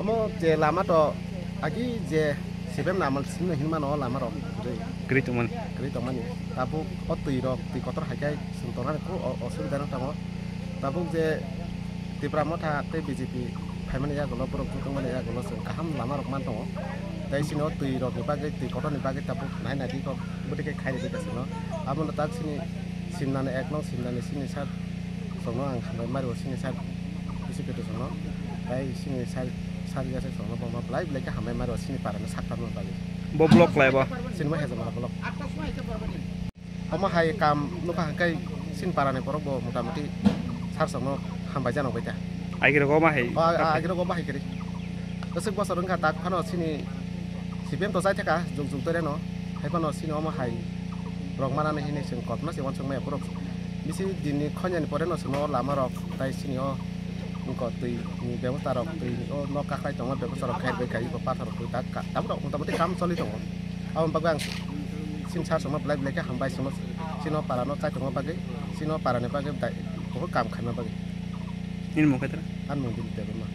Omo je lama to agi je sibem namal sinu hinma no lama ro Grituman. kri to mani tabu otui ro ti kotor hakai suntoran ko osubida no tango tabu je ti pramotha te BJP phaimani ya golo borok tungmani ya golo sung kaham lama rok man tongo dai sino tui ro ni bage ti kotor ni bage tabu nai na di ko budike khai di kasino amon tak sini simnane ek no simnane sini sat sono ang khamai mari sini sat bisi keto sono dai sini sat sariya se sono boma blai blai ka hamai mari sini parana sakta no bage Bo blok lai ba. sini ma heza mala blok ama hai kam nuka kai sin parane porok bo motamoti sar sono hambai jano baita Ai kira ko ma hai. agiro go bahai kiri tosek bo sorong ka tak phano sini sibem to sai thaka jung jung tore no hai phano sini ama hai rok mana ne hini sing kot na se wan sung mai porok bisi dini khonya ni pore no sono lama rok tai sini o ko tui ni ବ୍ୟବସ୍ଥା rok tui o no ka khai tong ବ୍ୟବସ୍ଥା rok khai bai kai ko pathar tui tak ka tam rok motamoti kam choli tong awon bagang sin sar somo blai blai ka hambai somo sino parano chai tong bagai sino parane bagai dai ko kam khana bagai Ini mau kata. an mung din te ma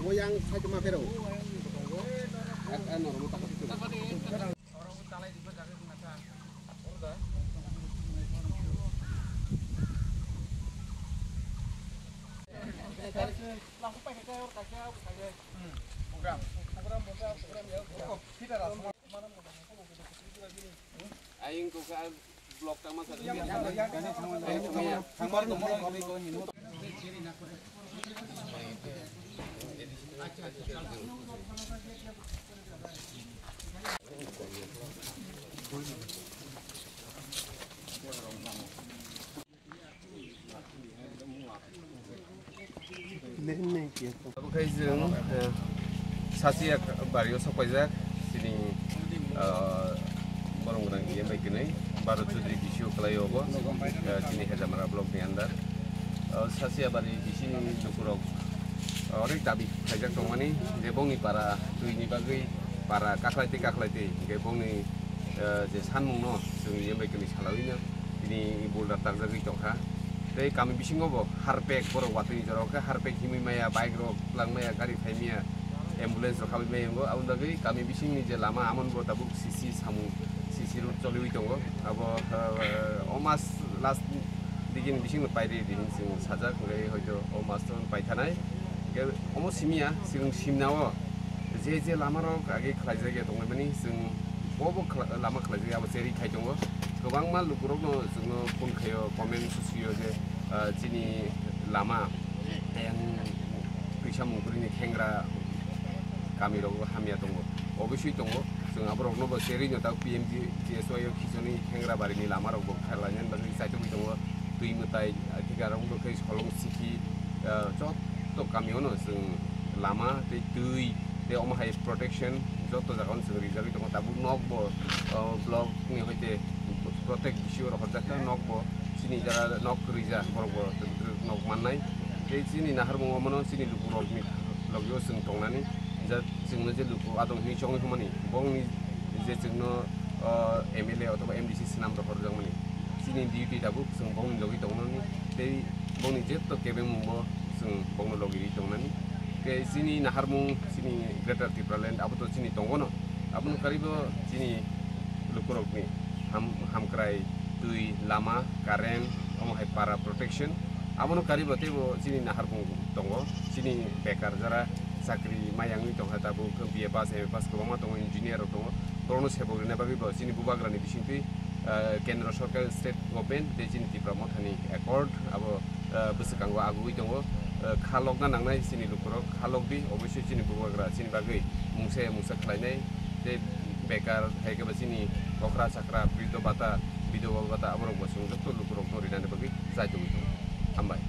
moyang saya cuma pero ano mo takot ito aing ko ka blok tama sa Bukai jeng sasia bario sapajak sini borong-borong dia baik ini baru Cudri Bishu Kelayogo sini Hezamara blok ni andar sasia bari di sini cukurok orang tapi sajak tongani gebong ni para tu ini bagi para kaklati gebong ni je sanmung no sing dia baik ini salawina ini ibu datang dari Tokha Tapi kami bisingo bo harpek borok watu ni joroka harpek himi maya bike ro lang maya gari thaimia ambulance ro kami maya ngo aun dagi kami bising ni je lama amon bo tabuk sisi samu sisi ro choli wi tongo abo omas last digin bising no pairi din sing sajak ngai hojo omas ton pai thanai ke omo simia sing simnawo je lama ro age khlai ge tongo bani sing bobo lama khlai ge abo seri khai tongo गोबां मा लुकुरनो जोङो फन खायो कमेन्ट सुसियो जे जिनि लामा yang फैसा मुगुरिनि खेंग्रा गामिराव हामिया दङ अबेसि दङ जों आबरनो बो सेरिनो दा पिएमजि केसवायो खिजनि खेंग्रा बारिनि लामा राव खालायन बागै साइटो दङ दुइ मताय अधिकाराव लखै सलं सिखि जत गामियावनो जों लामा दै दे अमहाय प्रोटेक्शन जत जागान जों रिजार्भ दङ दाबु नक बो ब्लक नि होइते protect issue ro hojak nok bo sini jara nok rija borbo nok manai te sini nahar mo mono sini luku rok mi logyo sing tongnani ja jingno je luku adong ni chong humani bong ni je jingno MLA atau MDC senam ro horjang mani sini duty dabu sing bong ni logi tongnani te bong ni je to kebe mo sing bong no logi tongnani ke sini nahar mo sini greater Tipraland abu to sini tonggono abun karibo sini luku rok mi ham krai tui lama karen omo hai para protection abono karibate bo sini nahar bung tongo sini bekar jara sakri mayangni tongha tabu BA pass MA pass ko ma tongo engineer tongo borno sebo ne bagi bo sini bubagrani bisingti kendra sarkar state government de sini tipra mothani accord abo busukangwa agui tongo khalok na nangnai sini lukurok khalok bi obviously sini bubagra sini bagi mungse mungsa khlainai de bekar haike sini okra sakra bido bata abo rok basung jokto lukurok tori nane bagi sai tongo hambai